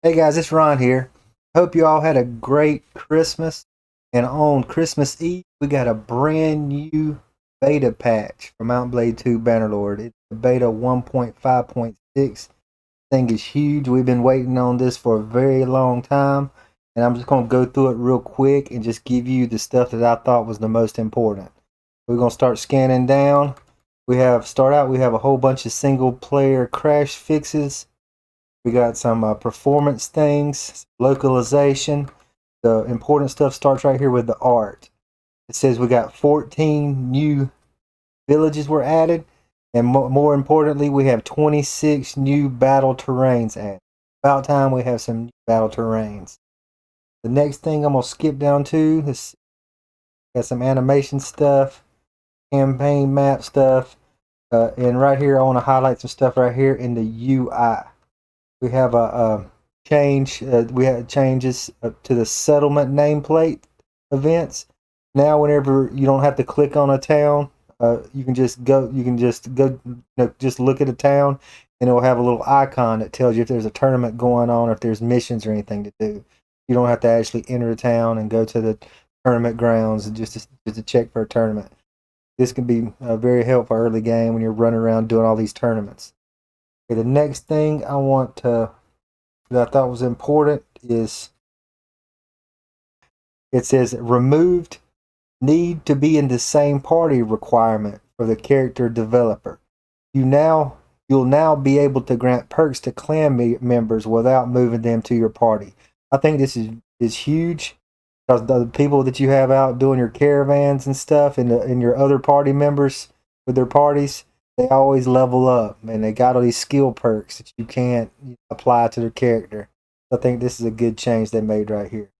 Hey guys, it's Ron here. Hope you all had a great Christmas. And on Christmas Eve, we got a brand new beta patch for Mount Blade 2 Bannerlord. It's the beta 1.5.6. Thing is huge. We've been waiting on this for a very long time. And I'm just going to go through it real quick and just give you the stuff that I thought was the most important. We're going to start scanning down. We have a whole bunch of single player crash fixes. We got some performance things, localization. The important stuff starts right here with the art. It says we got 14 new villages were added, and more importantly, we have 26 new battle terrains added. About time we have some new battle terrains. The next thing I'm gonna skip down to is got some animation stuff, campaign map stuff, and right here I want to highlight some stuff right here in the UI. We have a change. We had changes to the settlement nameplate events. Now, whenever you don't have to click on a town, you can just go. You can just go. Just look at a town, and it will have a little icon that tells you if there's a tournament going on, or if there's missions or anything to do. You don't have to actually enter a town and go to the tournament grounds just to check for a tournament. This can be very helpful early game when you're running around doing all these tournaments. Okay, the next thing that I thought was important is it says removed need to be in the same party requirement for the character developer. You'll now be able to grant perks to clan members without moving them to your party. I think this is huge because the people that you have out doing your caravans and stuff, and your other party members with their parties, they always level up, and they got all these skill perks that you can't apply to their character. I think this is a good change they made right here.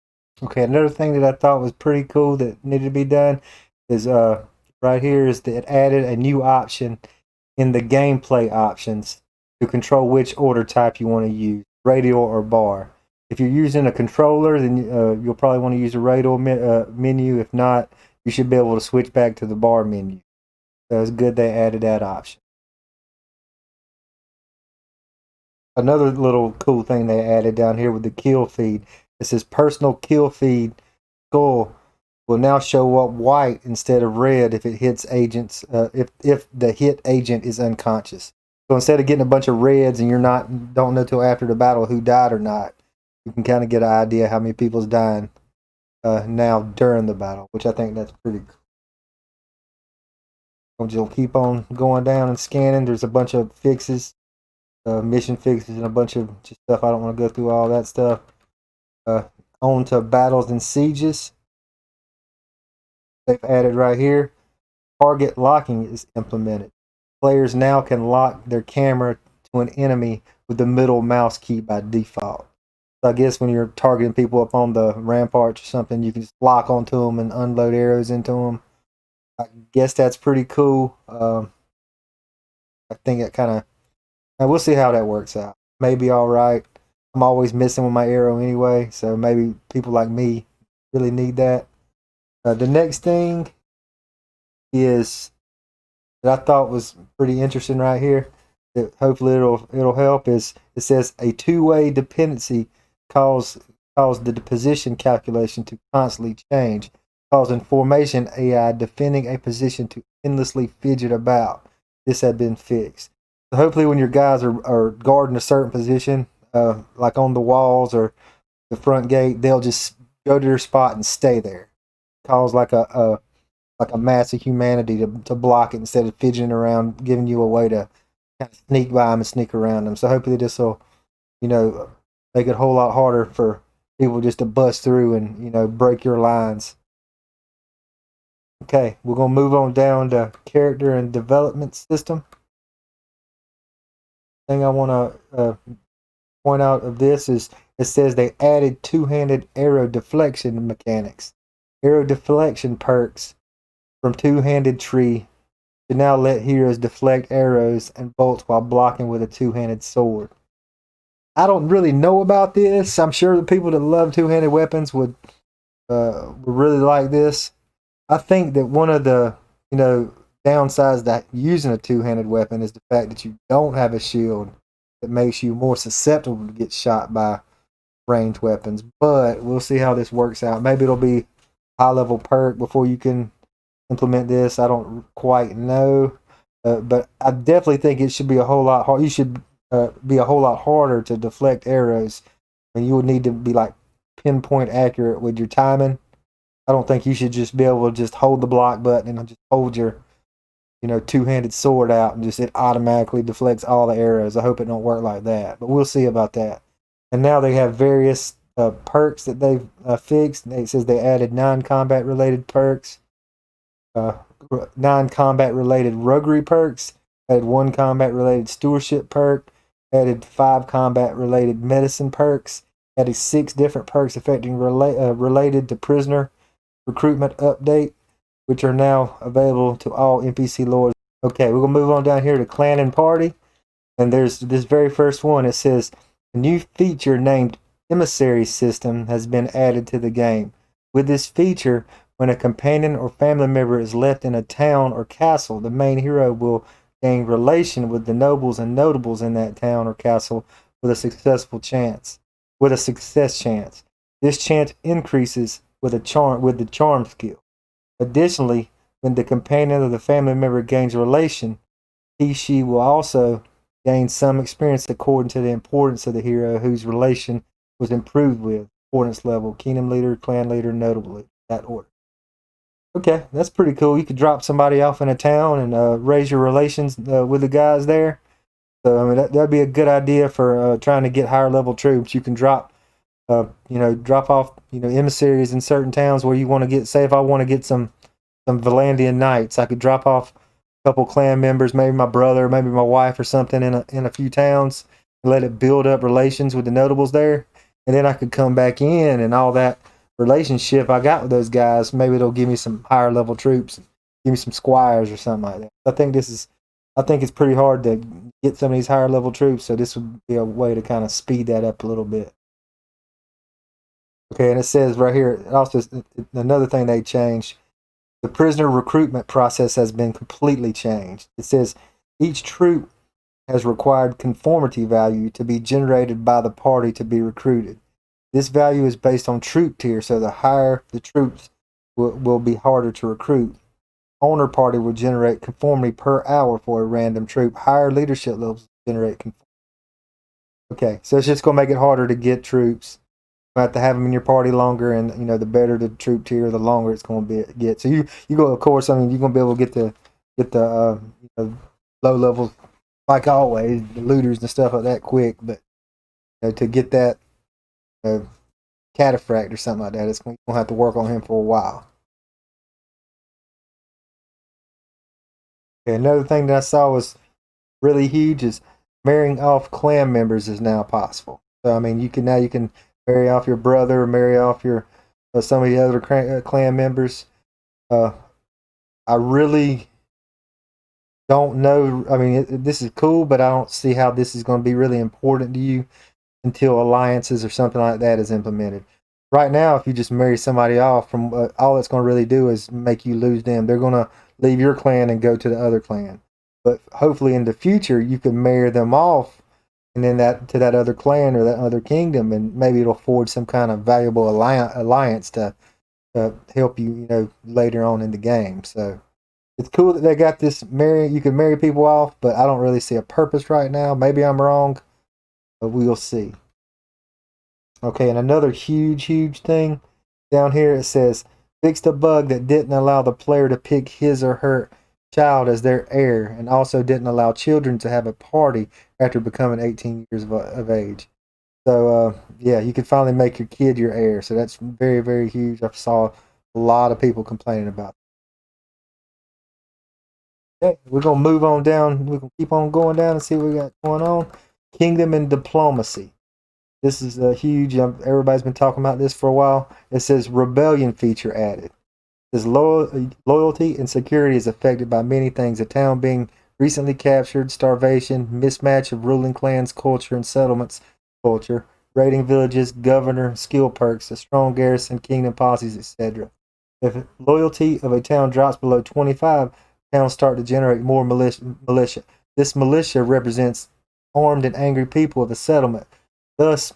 Okay, another thing that I thought was pretty cool that needed to be done is right here is that it added a new option in the gameplay options to control which order type you want to use, radial or bar. If you're using a controller, then you'll probably want to use a radial menu. If not, you should be able to switch back to the bar menu. So it's good they added that option. Another little cool thing they added down here with the kill feed. It says personal kill feed skull will now show up white instead of red if it hits agents. If the hit agent is unconscious. So instead of getting a bunch of reds and don't know till after the battle who died or not, you can kind of get an idea how many people's dying now during the battle, which I think that's pretty cool. We'll keep on going down and scanning. There's a bunch of fixes, mission fixes, and a bunch of just stuff. I don't want to go through all that stuff. On to battles and sieges. They've added right here. Target locking is implemented. Players now can lock their camera to an enemy with the middle mouse key by default. So I guess when you're targeting people up on the ramparts or something, you can just lock onto them and unload arrows into them. I guess that's pretty cool. I think it kind of. We'll see how that works out. Maybe all right. I'm always missing with my arrow anyway, so maybe people like me really need that. The next thing is that I thought was pretty interesting right here. That hopefully it'll help. Is it says a two-way dependency cause the position calculation to constantly change, causing formation AI defending a position to endlessly fidget about. This had been fixed. So hopefully when your guys are guarding a certain position, like on the walls or the front gate, they'll just go to their spot and stay there. Cause like a mass of humanity to block it instead of fidgeting around, giving you a way to kind of sneak by them and sneak around them. So hopefully this will, make it a whole lot harder for people just to bust through and, break your lines. Okay, we're going to move on down to character and development system. Thing I want to point out of this is it says they added two-handed arrow deflection mechanics. Arrow deflection perks from two-handed tree to now let heroes deflect arrows and bolts while blocking with a two-handed sword. I don't really know about this. I'm sure the people that love two-handed weapons would really like this. I think that one of the downsides that using a two-handed weapon is the fact that you don't have a shield that makes you more susceptible to get shot by ranged weapons. But we'll see how this works out. Maybe it'll be high level perk before you can implement this. I don't quite know, but I definitely think it should be a whole lot hard. You should be a whole lot harder to deflect arrows, and you would need to be like pinpoint accurate with your timing. I don't think you should just be able to just hold the block button and just hold your two-handed sword out and just it automatically deflects all the arrows. I hope it don't work like that, but we'll see about that. And now they have various perks that they've fixed. It says they added non-combat related perks, uh, non-combat related ruggery perks, added one combat related stewardship perk, added 5 combat related medicine perks, added 6 different perks affecting related to prisoner recruitment update, which are now available to all NPC lords. Okay, we're going to move on down here to Clan and Party. And there's this very first one. It says, a new feature named Emissary System has been added to the game. With this feature, when a companion or family member is left in a town or castle, the main hero will gain relation with the nobles and notables in that town or castle with a success chance. This chance increases with the charm skill. Additionally, when the companion of the family member gains relation, she will also gain some experience according to the importance of the hero whose relation was improved with. Importance level, kingdom leader, clan leader, notable leader, that order. Okay, that's pretty cool. You could drop somebody off in a town and raise your relations with the guys there. So, I mean, that'd be a good idea for trying to get higher level troops. You can drop off, emissaries in certain towns where you want to get, say if I want to get some Valandian knights, I could drop off a couple clan members, maybe my brother, maybe my wife or something in a few towns, and let it build up relations with the notables there. And then I could come back in and all that relationship I got with those guys, maybe it'll give me some higher level troops, give me some squires or something like that. I think it's pretty hard to get some of these higher level troops, so this would be a way to kind of speed that up a little bit. Okay, and it says right here, also another thing they changed, the prisoner recruitment process has been completely changed. It says each troop has required conformity value to be generated by the party to be recruited. This value is based on troop tier, so the higher the troops will be harder to recruit. Owner party will generate conformity per hour for a random troop. Higher leadership levels generate conformity. Okay, so it's just going to make it harder to get troops. You have to have them in your party longer, and the better the troop tier, the longer it's going to get. So you go, of course. I mean, you're going to be able to get the low levels, like always, the looters and stuff like that quick. But to get that cataphract or something like that, it's going to have to work on him for a while. Okay, another thing that I saw was really huge is marrying off clan members is now possible. So I mean, you can marry off your brother, or marry off your some of the other clan members. I really don't know. I mean, this is cool, but I don't see how this is going to be really important to you until alliances or something like that is implemented. Right now, if you just marry somebody off, from all it's going to really do is make you lose them. They're going to leave your clan and go to the other clan. But hopefully, in the future, you can marry them off, and then to that other clan or that other kingdom, and maybe it'll forge some kind of valuable alliance to help you, later on in the game. So it's cool that they got this you can marry people off, but I don't really see a purpose right now. Maybe I'm wrong, but we'll see. Okay, and another huge thing down here, it says fixed a bug that didn't allow the player to pick his or her child as their heir, and also didn't allow children to have a party after becoming 18 years of age. So yeah, you can finally make your kid your heir. So that's very huge. I saw a lot of people complaining about it. Okay, we're gonna move on down. We're gonna keep on going down and see what we got going on. Kingdom and diplomacy. This is a huge. Everybody's been talking about this for a while. It says rebellion feature added. It says loyalty and security is affected by many things. A town being recently captured, starvation, mismatch of ruling clans, culture, and settlements culture, raiding villages, governor, skill perks, a strong garrison, kingdom policies, etc. If loyalty of a town drops below 25, towns start to generate more militia. This militia represents armed and angry people of the settlement. Thus,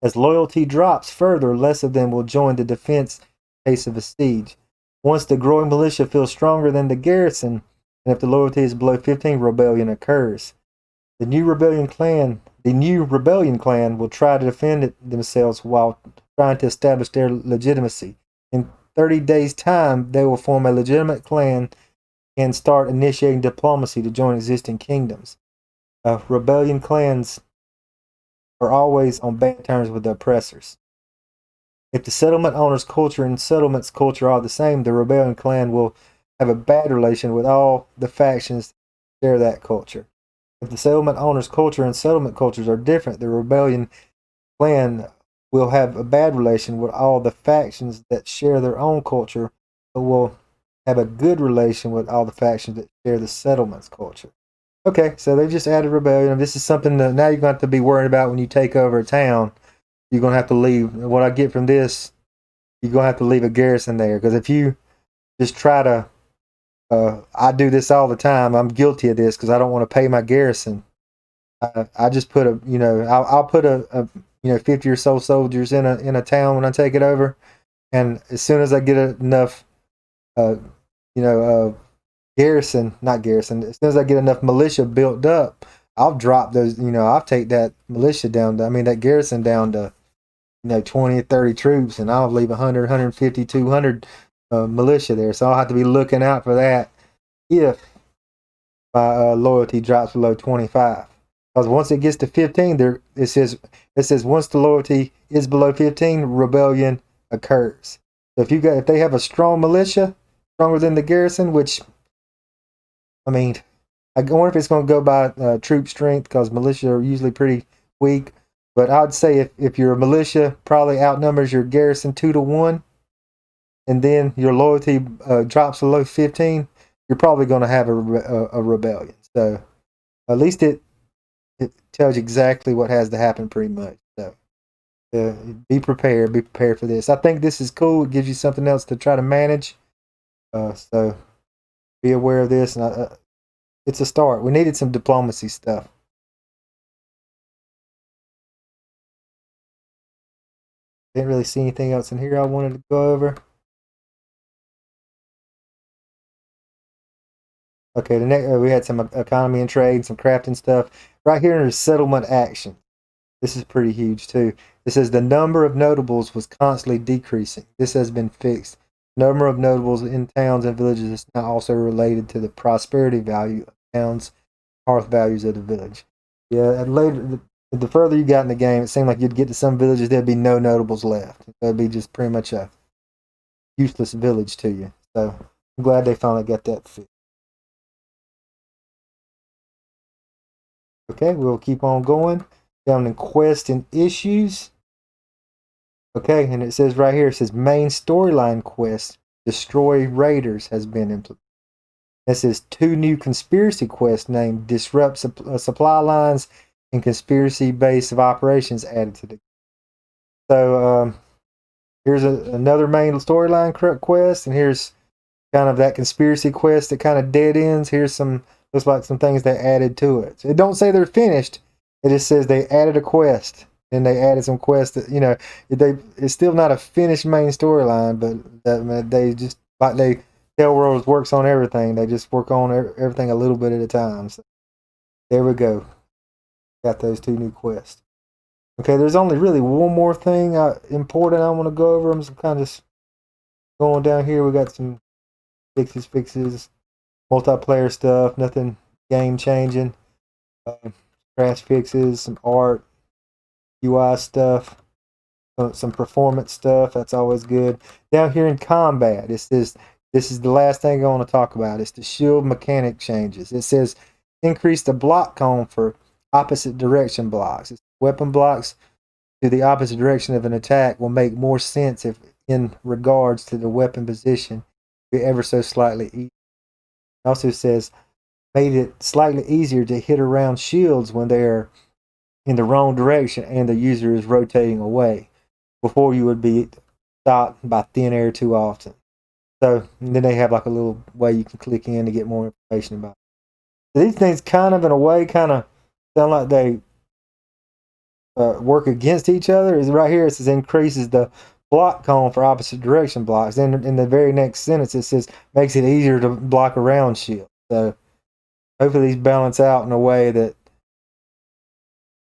As loyalty drops further, less of them will join the defense in case of a siege. Once the growing militia feels stronger than the garrison, and if the loyalty is below 15, rebellion occurs. The new rebellion clan will try to defend themselves while trying to establish their legitimacy. In 30 days' time, they will form a legitimate clan and start initiating diplomacy to join existing kingdoms. Rebellion clans are always on bad terms with the oppressors. If the settlement owner's culture and settlement's culture are the same, the rebellion clan will have a bad relation with all the factions that share that culture. If the settlement owner's culture and settlement cultures are different, the rebellion clan will have a bad relation with all the factions that share their own culture, but will have a good relation with all the factions that share the settlement's culture. Okay, so they just added rebellion. This is something that now you're going to have to be worried about when you take over a town. You're going to have to leave. What I get from this, you're going to have to leave a garrison there. Because if you just try to, I do this all the time. I'm guilty of this because I don't want to pay my garrison. I just put I'll put a 50 or so soldiers in a town when I take it over. And as soon as I get enough, not garrison, as soon as I get enough militia built up, I'll drop those, I'll take that militia down to, that garrison down to, 20 or 30 troops, and I'll leave 100, 150, 200 militia there. So I'll have to be looking out for that if my loyalty drops below 25. Because once it gets to 15, it says once the loyalty is below 15, rebellion occurs. So if they have a strong militia, stronger than the garrison, which I wonder if it's going to go by troop strength because militia are usually pretty weak. But I'd say if your militia probably outnumbers your garrison 2-1, and then your loyalty drops below 15, you're probably going to have a rebellion. So at least it tells you exactly what has to happen pretty much. So be prepared for this. I think this is cool. It gives you something else to try to manage. So be aware of this. And it's a start. We needed some diplomacy stuff. Didn't really see anything else in here I wanted to go over. Okay, the next we had some economy and trade, some crafting stuff. Right here is settlement action. This is pretty huge too. It says the number of notables was constantly decreasing. This has been fixed. Number of notables in towns and villages is now also related to the prosperity value of towns, hearth values of the village. Yeah, and later, the further you got in the game, it seemed like you'd get to some villages, there'd be no notables left. It'd be just pretty much a useless village to you. So I'm glad they finally got that fixed. Okay, we'll keep on going. Down in quest and issues. Okay, and it says right here, it says main storyline quest, destroy raiders has been implemented. It says 2 new conspiracy quests named disrupt supply lines and conspiracy base of operations added to the. So here's another main storyline quest, and here's kind of that conspiracy quest that kind of dead ends. Here's some, looks like some things they added to it. So it don't say they're finished. It just says they added a quest. And they added some quests that, it's still not a finished main storyline, but they just, like they, Tell Worlds works on everything. They just work on everything a little bit at a time. So there we go. Got those 2 new quests. Okay, there's only really one more thing important I want to go over. I'm just kind of going down here. We got some fixes, multiplayer stuff, nothing game changing. Crash fixes, some art, UI stuff, some performance stuff. That's always good. Down here in combat, this is the last thing I want to talk about. It's the shield mechanic changes. It says increase the block cone for opposite direction blocks. Weapon blocks to the opposite direction of an attack will make more sense if in regards to the weapon position be ever so slightly easier. It also says made it slightly easier to hit around shields when they are in the wrong direction and the user is rotating away. Before you would be stopped by thin air too often. So then they have like a little way you can click in to get more information about it. So these things kind of in a way kind of sound like they work against each other is right here. It says increases the block cone for opposite direction blocks. Then in the very next sentence it says makes it easier to block around shield. So hopefully these balance out in a way that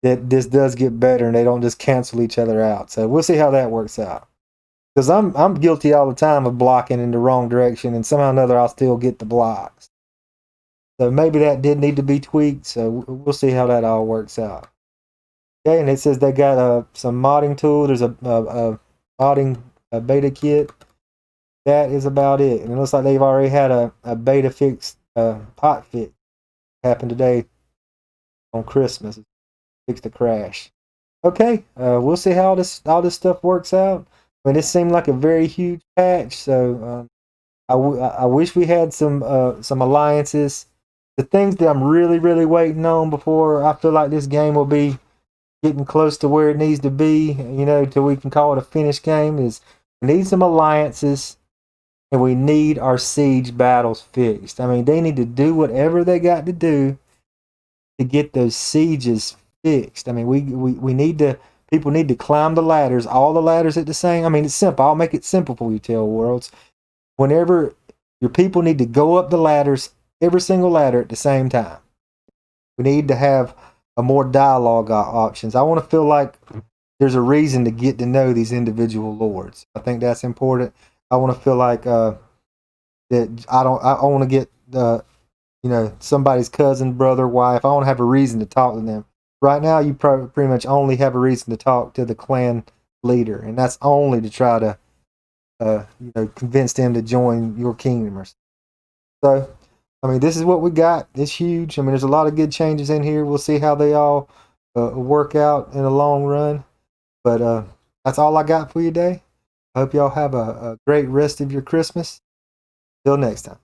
this does get better and they don't just cancel each other out. So we'll see how that works out. Because I'm guilty all the time of blocking in the wrong direction, and somehow or another I'll still get the blocks. So maybe that did need to be tweaked. So we'll see how that all works out. Okay, and it says they got some modding tool. There's a modding beta kit. That is about it. And it looks like they've already had a beta fix, pot fix happen today on Christmas. Fix the crash. Okay, we'll see how all this stuff works out. I mean, this seemed like a very huge patch, so I wish we had some alliances. The things that I'm really waiting on before I feel like this game will be getting close to where it needs to be, you know, till we can call it a finished game, is we need some alliances and we need our siege battles fixed. I mean, they need to do whatever they got to do to get those sieges fixed. I mean, we need to, people need to climb the ladders, all the ladders at the same. I mean, it's simple. I'll make it simple for you, Tell Worlds. Whenever your people need to go up the ladders, every single ladder at the same time. We need to have a more dialogue options. I want to feel like there's a reason to get to know these individual lords. I think that's important. I want to feel like that I want to get you know, somebody's cousin, brother, wife. I want to have a reason to talk to them. Right now, you pretty much only have a reason to talk to the clan leader, and that's only to try to you know, convince them to join your kingdom or something. So, I mean, this is what we got. It's huge. I mean, there's a lot of good changes in here. We'll see how they all work out in the long run. But that's all I got for you today. I hope y'all have a great rest of your Christmas. Till next time.